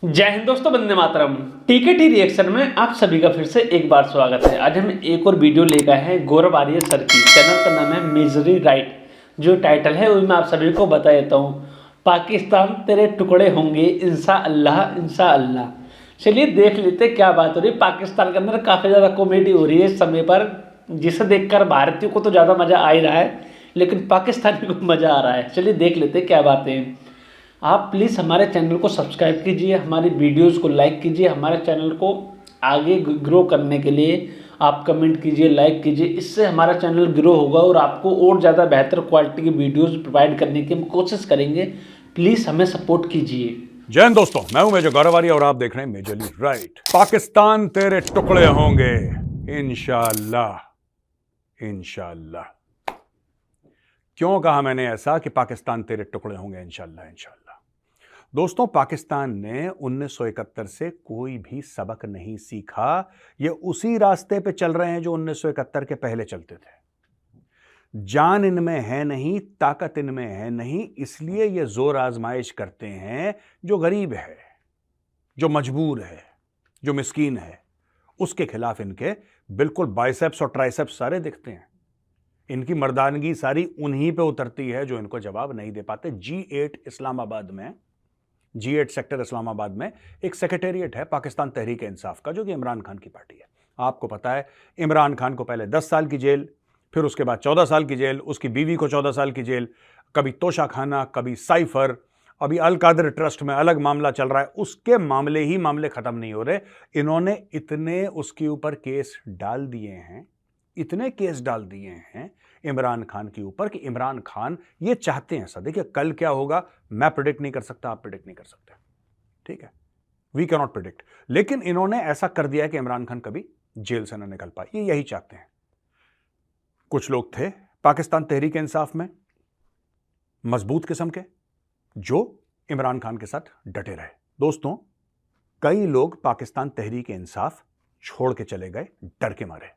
जय हिंद दोस्तों, वंदे मातरम। टीकेटी रिएक्शन में आप सभी का फिर से एक बार स्वागत है। आज हम एक और वीडियो लेकर आए हैं गौरव आर्य सर की। चैनल का नाम है मेजरी राइट। जो टाइटल है वो मैं आप सभी को बता देता हूँ। पाकिस्तान तेरे टुकड़े होंगे इंशा अल्लाह इंशा अल्लाह। चलिए देख लेते क्या बात हो रही है। पाकिस्तान के अंदर काफ़ी ज़्यादा कॉमेडी हो रही है इस समय पर, जिसे देखकर भारतीयों को तो ज़्यादा मज़ा आ ही रहा है, लेकिन पाकिस्तानी को मज़ा आ रहा है। चलिए देख लेते क्या बातें हैं। आप प्लीज़ हमारे चैनल को सब्सक्राइब कीजिए, हमारी वीडियोस को लाइक कीजिए। हमारे चैनल को आगे ग्रो करने के लिए आप कमेंट कीजिए, लाइक कीजिए। इससे हमारा चैनल ग्रो होगा और आपको और ज़्यादा बेहतर क्वालिटी की वीडियोस प्रोवाइड करने की हम कोशिश करेंगे। प्लीज़ हमें सपोर्ट कीजिए। जय हिंद दोस्तों, मैं हूं मेजर गौरव आर्य और आप देख रहे हैं मेजरली राइट। पाकिस्तान तेरे टुकड़े होंगे इंशाअल्लाह इंशाअल्लाह। क्यों कहा मैंने ऐसा कि पाकिस्तान तेरे टुकड़े होंगे इंशाअल्लाह इंशाअल्लाह? दोस्तों, पाकिस्तान ने 1971 से कोई भी सबक नहीं सीखा। ये उसी रास्ते पे चल रहे हैं जो 1971 के पहले चलते थे। जान इनमें है नहीं, ताकत इनमें है नहीं, इसलिए ये जोर आजमाइश करते हैं। जो गरीब है, जो मजबूर है, जो मिस्कीन है, उसके खिलाफ इनके बिल्कुल बाइसेप्स और ट्राइसेप्स सारे दिखते हैं। इनकी मर्दानगी सारी उन्हीं पे उतरती है जो इनको जवाब नहीं दे पाते। G8 इस्लामाबाद में, G8 सेक्टर इस्लामाबाद में एक सेक्रेटेरिएट है पाकिस्तान तहरीक इंसाफ का, जो कि इमरान खान की पार्टी है। आपको पता है, इमरान खान को पहले 10 साल की जेल, फिर उसके बाद 14 साल की जेल, उसकी बीवी को 14 साल की जेल, कभी तोशा खाना, कभी साइफर, अभी अल कादर ट्रस्ट में अलग मामला चल रहा है। उसके मामले ही मामले खत्म नहीं हो रहे। इन्होंने इतने उसके ऊपर केस डाल दिए हैं, इतने केस डाल दिए हैं इमरान खान के ऊपर कि इमरान खान ये चाहते हैं। सर देखिए, कल क्या होगा मैं प्रिडिक्ट नहीं कर सकता, आप प्रिडिक्ट नहीं कर सकते, ठीक है, वी कैन नॉट प्रिडिक्ट। लेकिन इन्होंने ऐसा कर दिया है कि इमरान खान कभी जेल से ना निकल पाए। ये यही चाहते हैं। कुछ लोग थे पाकिस्तान तहरीक इंसाफ में मजबूत किस्म के, जो इमरान खान के साथ डटे रहे। दोस्तों, कई लोग पाकिस्तान तहरीक इंसाफ छोड़ के चले गए डर के मारे,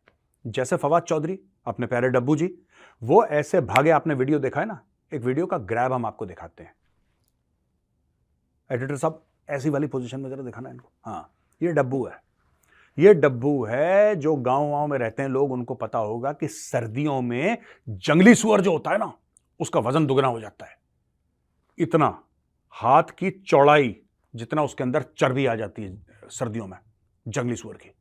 जैसे फवाद चौधरी, अपने प्यारे डब्बू जी। वो ऐसे भागे। आपने वीडियो देखा है ना, एक वीडियो का ग्रैब हम आपको दिखाते हैं। एडिटर साहब, ऐसी वाली पोजीशन में जरा दिखाना इनको। हाँ, ये डब्बू है। ये डब्बू है। जो गांव में रहते हैं लोग, उनको पता होगा कि सर्दियों में जंगली सुअर जो होता है ना, उसका वजन दुगना हो जाता है। इतना हाथ की चौड़ाई जितना उसके अंदर चर्बी आ जाती है सर्दियों में जंगली सुअर की।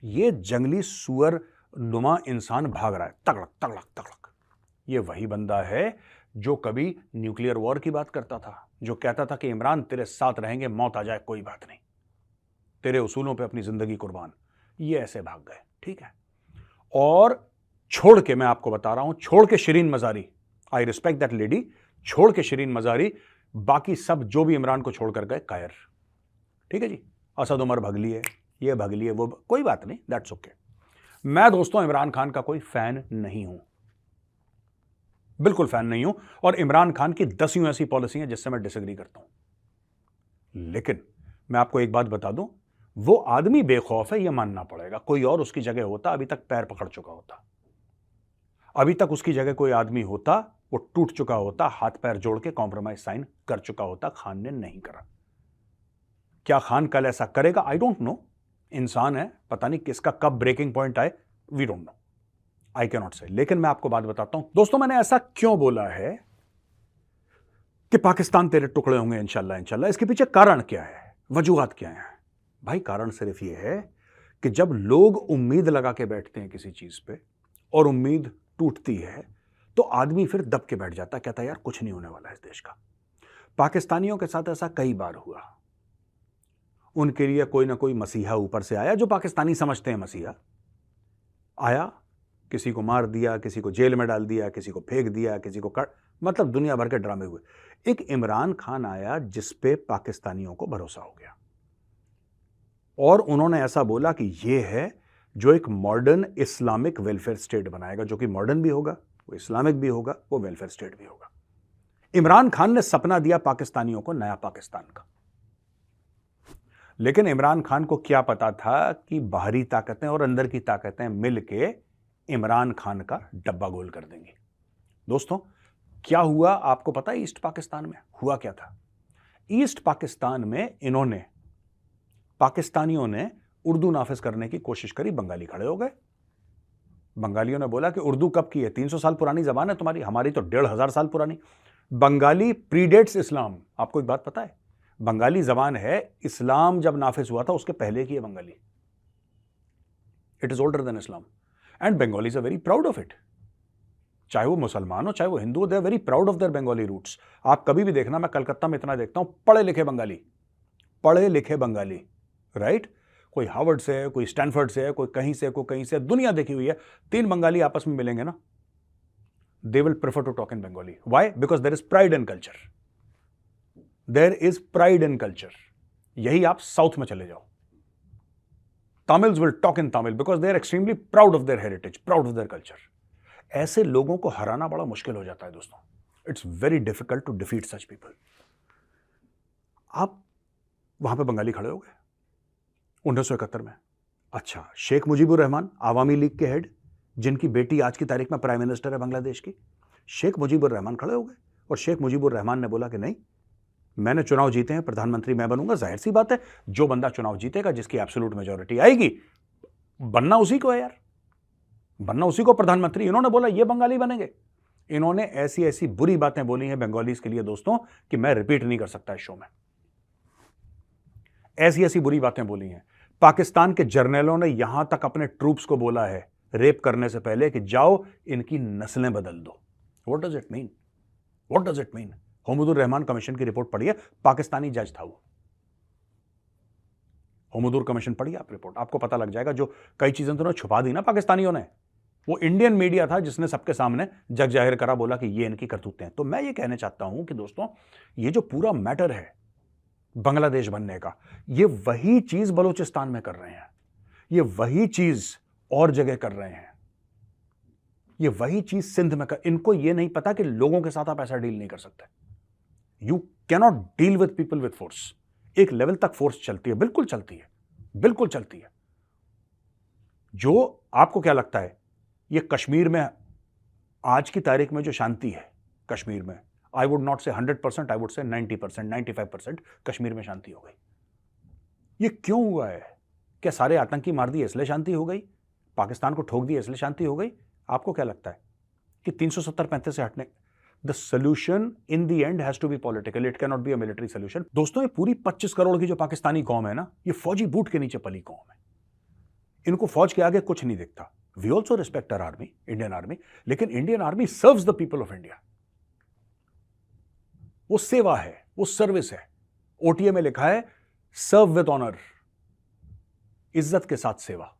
ये जंगली सुअर नुमा इंसान भाग रहा है, तगड़क तगड़क तगड़क। ये वही बंदा है जो कभी न्यूक्लियर वॉर की बात करता था, जो कहता था कि इमरान तेरे साथ रहेंगे, मौत आ जाए कोई बात नहीं, तेरे उसूलों पे अपनी जिंदगी कुर्बान। ये ऐसे भाग गए, ठीक है। और छोड़ के, मैं आपको बता रहा हूं, छोड़ के Shirin Mazari, I respect that lady, छोड़ के शिरीन मजारी, बाकी सब जो भी इमरान को छोड़कर गए कायर, ठीक है जी। असद उमर भग लिए, ये भग लिए, वो कोई बात नहीं, दैट्स ओके। मैं दोस्तों इमरान खान का कोई फैन नहीं हूं, बिल्कुल फैन नहीं हूं। और इमरान खान की 10 यूं ऐसी पॉलिसी हैं जिससे मैं डिसएग्री करता हूं। लेकिन मैं आपको एक बात बता दूं, वो आदमी बेखौफ है, यह मानना पड़ेगा। कोई और उसकी जगह होता, अभी तक पैर पकड़ चुका होता। अभी तक उसकी जगह कोई आदमी होता, वो टूट चुका होता, हाथ पैर जोड़ के कॉम्प्रोमाइज साइन कर चुका होता। खान ने नहीं करा। क्या खान कल ऐसा करेगा? I don't know. इंसान है, पता नहीं किसका कब ब्रेकिंग पॉइंट आए, we don't know, I can not say. लेकिन मैं आपको बात बताता हूं दोस्तों, मैंने ऐसा क्यों बोला है कि पाकिस्तान तेरे टुकड़े होंगे इंशाल्लाह इंशाल्लाह। इसके पीछे कारण क्या है, वजूहात क्या है? भाई, कारण सिर्फ यह है कि जब लोग उम्मीद लगा के बैठते हैं किसी चीज पे और उम्मीद टूटती है, तो आदमी फिर दब के बैठ जाता, कहता है यार कुछ नहीं होने वाला इस देश का। पाकिस्तानियों के साथ ऐसा कई बार हुआ। उनके लिए कोई ना कोई मसीहा ऊपर से आया, जो पाकिस्तानी समझते हैं मसीहा आया, किसी को मार दिया, किसी को जेल में डाल दिया, किसी को फेंक दिया, किसी को मतलब दुनिया भर के ड्रामे हुए। एक इमरान खान आया जिस पे पाकिस्तानियों को भरोसा हो गया, और उन्होंने ऐसा बोला कि ये है जो एक मॉडर्न इस्लामिक वेलफेयर स्टेट बनाएगा, जो कि मॉडर्न भी होगा, वो इस्लामिक भी होगा, वो वेलफेयर स्टेट भी होगा। इमरान खान ने सपना दिया पाकिस्तानियों को नया पाकिस्तान का। लेकिन इमरान खान को क्या पता था कि बाहरी ताकतें और अंदर की ताकतें मिलके इमरान खान का डब्बा गोल कर देंगी। दोस्तों, क्या हुआ आपको पता है? ईस्ट पाकिस्तान में हुआ क्या था? ईस्ट पाकिस्तान में इन्होंने पाकिस्तानियों ने उर्दू नाफिज करने की कोशिश करी, बंगाली खड़े हो गए। बंगालियों ने बोला कि उर्दू कब की है, 300 साल पुरानी जबान है तुम्हारी, हमारी तो 1500 साल पुरानी। बंगाली प्रीडेट्स इस्लाम। आपको एक बात पता है, बंगाली जबान है, इस्लाम जब नाफिज हुआ था उसके पहले की है Bengali. It is older than Islam and Bengalis are very proud of it. चाहे वो मुसलमान हो चाहे वो हिंदू हो, they are very proud of their Bengali roots. आप कभी भी देखना, मैं कलकत्ता में इतना देखता हूं, पढ़े लिखे बंगाली, राइट? कोई हार्वर्ड से है, कोई स्टैनफोर्ड से है, कोई कहीं से, दुनिया देखी हुई है। 3 बंगाली आपस में मिलेंगे ना, they will prefer to talk in Bengali. Why? Because there is pride in culture, यही आप साउथ में चले जाओ, Tamils will talk in Tamil because they are extremely proud of their heritage, proud of their culture. ऐसे लोगों को हराना बड़ा मुश्किल हो जाता है दोस्तों। It's very difficult to defeat such people. आप वहां पे बंगाली खड़े हो गए 1971 में। अच्छा, शेख मुजीबुर रहमान, आवामी लीग के हेड, जिनकी बेटी आज की तारीख में प्राइम मिनिस्टर है बांग्लादेश की, शेख मुजीबुर रहमान खड़े हो गए और शेख मुजीबुर रहमान ने बोला कि नहीं, मैंने चुनाव जीते हैं, प्रधानमंत्री मैं बनूंगा। जाहिर सी बात है, जो बंदा चुनाव जीतेगा, जिसकी एब्सोल्यूट मेजॉरिटी आएगी, बनना उसी को है यार, बनना उसी को प्रधानमंत्री। इन्होंने बोला ये बंगाली बनेंगे। इन्होंने ऐसी ऐसी बुरी बातें बोली हैं बंगालीज के लिए दोस्तों कि मैं रिपीट नहीं कर सकता इस शो में। ऐसी ऐसी बुरी बातें बोली हैं। पाकिस्तान के जर्नलों ने यहां तक अपने ट्रूप्स को बोला है रेप करने से पहले कि जाओ इनकी नस्लें बदल दो। What does it mean? What does it mean? Hamoodur Rahman commission की रिपोर्ट पढ़िए, पाकिस्तानी जज था वो। हमदुर कमीशन पढ़िए आप रिपोर्ट, आपको पता लग जाएगा। जो कई चीजें तो छुपा दी ना पाकिस्तानियों ने, वो इंडियन मीडिया था जिसने सबके सामने जग जाहिर करा, बोला कि ये इनकी करतूतें हैं। तो मैं ये कहना चाहता हूं कि दोस्तों, ये जो पूरा मैटर है बांग्लादेश बनने का, ये वही चीज बलूचिस्तान में कर रहे हैं, ये वही चीज और जगह कर रहे हैं, ये वही चीज सिंध में कर। इनको ये नहीं पता कि लोगों के साथ आप ऐसा डील नहीं कर सकते। You cannot deal with people with force. एक लेवल तक फोर्स चलती है, बिल्कुल चलती है, बिल्कुल चलती है। जो आपको क्या लगता है, ये कश्मीर में आज की तारीख में जो शांति है कश्मीर में, आई वुड नॉट से 100%, आई वुड से 90%, 95% कश्मीर में शांति हो गई। ये क्यों हुआ है? क्या सारे आतंकी मार दिए इसलिए शांति हो गई? पाकिस्तान को ठोक दिया इसलिए शांति हो गई? आपको क्या लगता है कि 370-35 से हटने? The solution in the end has to be political, it can not be a military solution. दोस्तों, ये पूरी 25 करोड़ की जो पाकिस्तानी कौम है ना, ये फौजी बूट के नीचे पली कौम है। इनको फौज के आगे कुछ नहीं दिखता। We also respect our army, Indian army, लेकिन Indian army serves the people of India. वो सेवा है, वो सर्विस है। ओटीए में लिखा है सर्व विद ऑनर, इज्जत के साथ सेवा।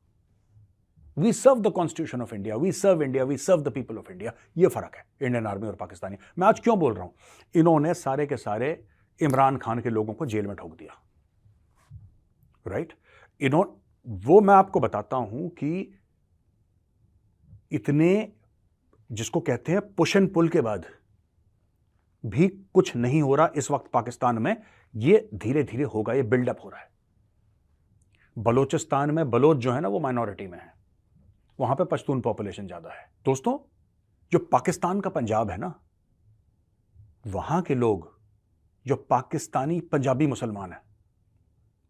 We serve the constitution of India, we serve India, we serve the people of India. ये फर्क है इंडियन आर्मी और पाकिस्तानी। मैं आज क्यों बोल रहा हूं? इन्होंने सारे के सारे इमरान खान के लोगों को जेल में ठोक दिया, राइट? वो मैं आपको बताता हूं कि इतने, जिसको कहते हैं पुश एंड पुल के बाद भी कुछ नहीं हो रहा इस वक्त पाकिस्तान में। ये धीरे धीरे होगा, ये बिल्डअप हो रहा है। बलोचिस्तान में बलोच जो है ना, वो माइनॉरिटी में है, वहां पे पश्तून पॉपुलेशन ज्यादा है। दोस्तों, जो पाकिस्तान का पंजाब है ना, वहां के लोग, जो पाकिस्तानी पंजाबी मुसलमान है,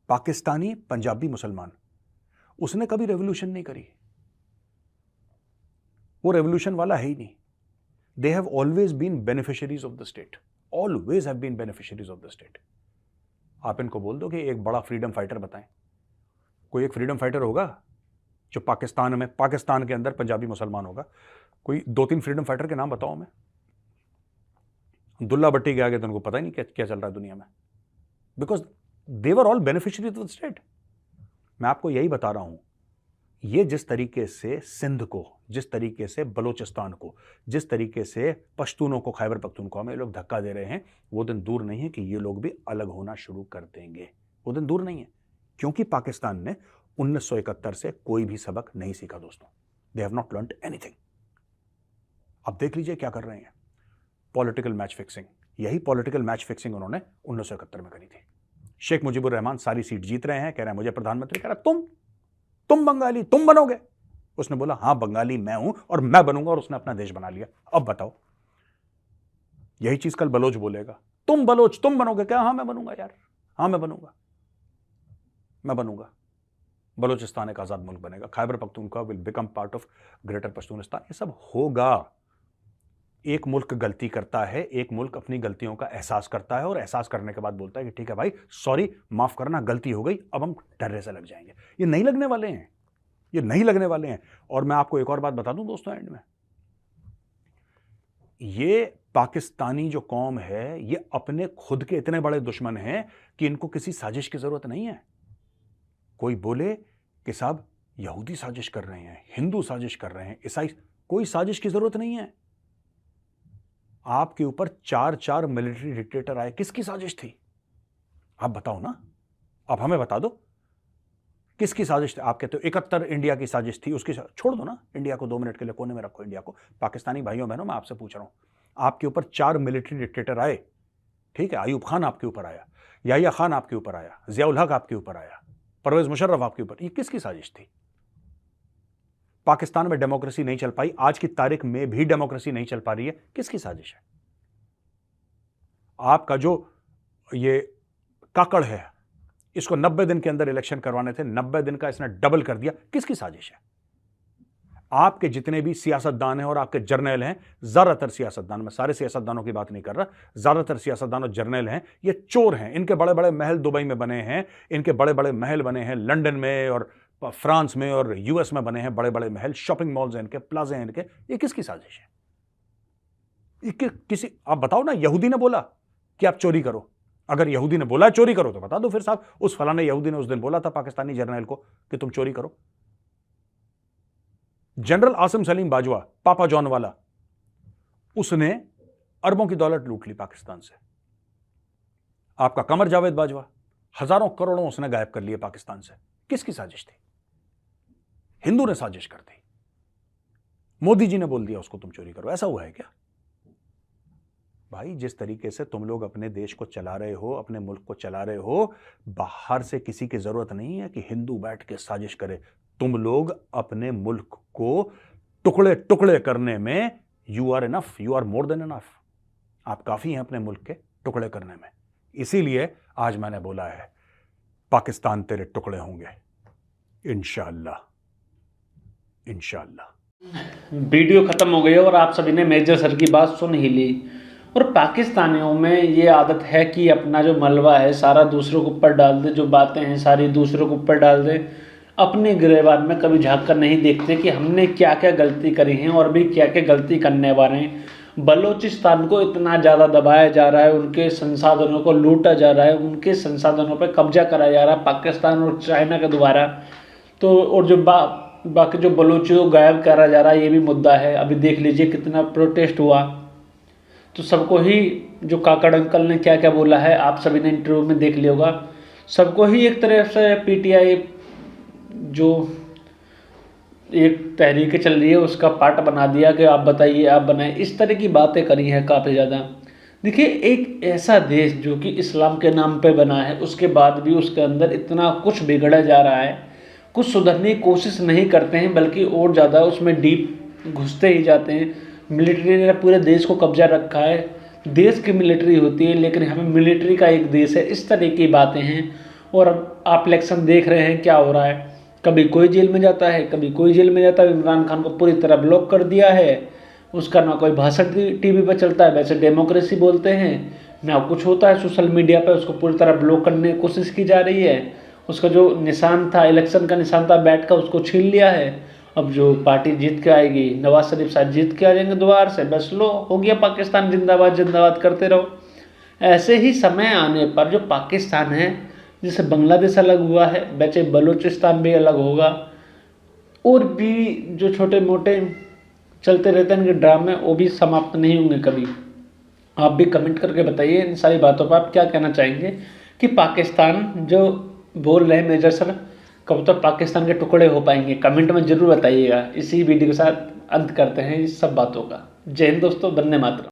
पाकिस्तानी पंजाबी मुसलमान, उसने कभी रेवोल्यूशन नहीं करी। वो रेवोल्यूशन वाला है ही नहीं। They have always been beneficiaries of the state. Always have been beneficiaries of the state. आप इनको बोल दो कि एक बड़ा फ्रीडम फाइटर बताएं। कोई एक फ्रीडम फाइटर होगा जो पाकिस्तान के अंदर पंजाबी मुसलमान होगा। कोई 2-3 फ्रीडम फाइटर के नाम बताओ मैं। अब्दुल्ला भट्टी के आगे तो उनको पता ही नहीं क्या चल रहा है दुनिया में, because they were all beneficiaries of the state. मैं आपको यही बता रहा हूं, ये जिस तरीके से सिंध को, जिस तरीके से बलोचिस्तान को, जिस तरीके से पश्तूनों को, खैबर पख्तूनख्वा में लोग धक्का दे रहे हैं, वो दिन दूर नहीं है कि ये लोग भी अलग होना शुरू कर देंगे। वो दिन दूर नहीं है, क्योंकि पाकिस्तान ने 1971 से कोई भी सबक नहीं सीखा दोस्तों। They have not learned anything. अब देख लीजिए क्या कर रहे हैं, पॉलिटिकल मैच फिक्सिंग। यही पॉलिटिकल मैच फिक्सिंग उन्होंने 1971 में करी थी। शेख मुजीबुर रहमान सारी सीट जीत रहे हैं, कह रहे हैं मुझे प्रधानमंत्री, कह रहा तुम बंगाली तुम बनोगे। उसने बोला हाँ बंगाली मैं हूं और मैं बनूंगा, और उसने अपना देश बना लिया। अब बताओ, यही चीज कल बलोच बोलेगा, तुम बलोच तुम बनोगे क्या? हाँ मैं बनूंगा यार, हाँ मैं बनूंगा। मैं बनूंगा, बलूचिस्तान एक आज़ाद मुल्क बनेगा, Khyber Pakhtunkhwa will become part of greater Pashtunistan, ये सब होगा। एक मुल्क गलती करता है, एक मुल्क अपनी गलतियों का एहसास करता है और एहसास करने के बाद बोलता है कि ठीक है भाई, सॉरी, माफ करना, गलती हो गई, अब हम डर्रे से लग जाएंगे। ये नहीं लगने वाले हैं, ये नहीं लगने वाले हैं। और मैं आपको एक और बात बता दूं दोस्तों, एंड में, ये पाकिस्तानी जो कौम है, ये अपने खुद के इतने बड़े दुश्मन हैं कि इनको किसी साजिश की जरूरत नहीं है। कोई बोले कि साहब यहूदी साजिश कर रहे हैं, हिंदू साजिश कर रहे हैं, ईसाई, कोई साजिश की जरूरत नहीं है। आपके ऊपर 4 मिलिट्री डिक्टेटर आए, किसकी साजिश थी? आप बताओ ना, आप हमें बता दो किसकी साजिश थी। आप कहते हो 71 इंडिया की साजिश थी, उसकी छोड़ दो ना, इंडिया को 2 मिनट के लिए कोने में रखो। इंडिया को, पाकिस्तानी भाइयों बहनों, मैं आपसे पूछ रहा हूं, आपके ऊपर 4 मिलिट्री डिक्टेटर आए, ठीक है, अयूब खान आपके ऊपर आया, याहिया खान आपके ऊपर आया, जियाउल हक आपके ऊपर आया, परवेज मुशर्रफ आपके ऊपर, ये किसकी साजिश थी? पाकिस्तान में डेमोक्रेसी नहीं चल पाई, आज की तारीख में भी डेमोक्रेसी नहीं चल पा रही है, किसकी साजिश है? आपका जो ये काकड़ है, इसको 90 दिन के अंदर इलेक्शन करवाने थे, 90 दिन का इसने डबल कर दिया, किसकी साजिश है? आपके जितने भी सियासतदान हैं और आपके जर्नल हैं, ज्यादातर सियासतदान, मैं सारे सियासतदानों की बात नहीं कर रहा, ज्यादातर सियासतदान और जर्नल हैं, ये चोर हैं। इनके बड़े बड़े महल दुबई में बने हैं, इनके बड़े बड़े महल बने हैं लंदन में और फ्रांस में और यूएस में बने हैं, बड़े बड़े महल, शॉपिंग मॉल्स हैं इनके, प्लाजे हैं इनके, ये किसकी साजिश है? किसी, आप बताओ ना, यहूदी ने बोला कि आप चोरी करो, अगर यहूदी ने बोला चोरी करो तो बता दो फिर साहब, उस फलाने यहूदी ने उस दिन बोला था पाकिस्तानी जर्नल को कि तुम चोरी करो। जनरल आसिम सलीम बाजवा, पापा जॉन वाला, उसने अरबों की दौलत लूट ली पाकिस्तान से। आपका कमर जावेद बाजवा, हजारों करोड़ों उसने गायब कर लिए पाकिस्तान से, किसकी साजिश थी? हिंदू ने साजिश कर दी, मोदी जी ने बोल दिया उसको तुम चोरी करो। ऐसा हुआ है क्या? भाई, जिस तरीके से तुम लोग अपने देश को चला रहे हो, अपने मुल्क को चला रहे हो, बाहर से किसी की जरूरत नहीं है कि हिंदू बैठ के साजिश करे। तुम लोग अपने मुल्क को टुकड़े टुकड़े करने में you are enough, you are more than enough. आप काफी हैं अपने मुल्क के टुकड़े करने में। इसीलिए आज मैंने बोला है, पाकिस्तान तेरे टुकड़े होंगे इंशाअल्लाह, इंशाअल्लाह। वीडियो खत्म हो गई और आप सभी ने मेजर सर की बात सुन ही ली। और पाकिस्तानियों में ये आदत है कि अपना जो मलबा है सारा दूसरों के ऊपर डाल दे, जो बातें हैं सारी दूसरों के ऊपर डाल दे, अपने गिरेबान में कभी झांक कर नहीं देखते कि हमने क्या क्या गलती करी है और भी क्या क्या गलती करने वाले हैं। बलूचिस्तान को इतना ज़्यादा दबाया जा रहा है, उनके संसाधनों को लूटा जा रहा है, उनके संसाधनों पर कब्जा कराया जा रहा है पाकिस्तान और चाइना के द्वारा। तो और जो बाकी जो बलूचियों को गायब करा जा रहा है, ये भी मुद्दा है। अभी देख लीजिए कितना प्रोटेस्ट हुआ। तो सबको ही, जो काकड़ अंकल ने क्या क्या बोला है आप सभी ने इंटरव्यू में देख लिया होगा, सबको ही एक तरह से पीटीआई जो एक तहरीक चल रही है उसका पार्ट बना दिया कि आप बताइए, आप बनाए, इस तरह की बातें करी हैं काफ़ी ज़्यादा। देखिए, एक ऐसा देश जो कि इस्लाम के नाम पे बना है, उसके बाद भी उसके अंदर इतना कुछ बिगड़ा जा रहा है, कुछ सुधरने की कोशिश नहीं करते हैं, बल्कि और ज़्यादा उसमें डीप घुसते ही जाते हैं। मिलिट्री ने पूरे देश को कब्जा रखा है, देश की मिलिट्री होती है, लेकिन हमें मिलिट्री का एक देश है, इस तरह की बातें हैं। और अब आप इलेक्शन देख रहे हैं क्या हो रहा है, कभी कोई जेल में जाता है, कभी कोई जेल में जाता है। इमरान खान को पूरी तरह ब्लॉक कर दिया है, उसका ना कोई भाषण टीवी पर चलता है, वैसे डेमोक्रेसी बोलते हैं, ना कुछ होता है सोशल मीडिया पर, उसको पूरी तरह ब्लॉक करने की कोशिश की जा रही है। उसका जो निशान था, इलेक्शन का निशान था बैट का, उसको छीन लिया है। अब जो पार्टी जीत के आएगी, नवाज शरीफ साहब जीत के आ जाएंगे दोबारा से, बस लो, हो गया पाकिस्तान जिंदाबाद जिंदाबाद करते रहो। ऐसे ही समय आने पर जो पाकिस्तान है, जैसे बांग्लादेश अलग हुआ है, वैसे बलूचिस्तान भी अलग होगा, और भी जो छोटे मोटे चलते रहते हैं इनके ड्रामे, वो भी समाप्त नहीं होंगे कभी। आप भी कमेंट करके बताइए इन सारी बातों पर आप क्या कहना चाहेंगे कि पाकिस्तान जो बोल रहे हैं मेजर सर, कब तक पाकिस्तान के टुकड़े हो पाएंगे? कमेंट में ज़रूर बताइएगा। इसी वीडियो के साथ अंत करते हैं इस सब बातों का। जय हिंद दोस्तों, वंदे मातरम।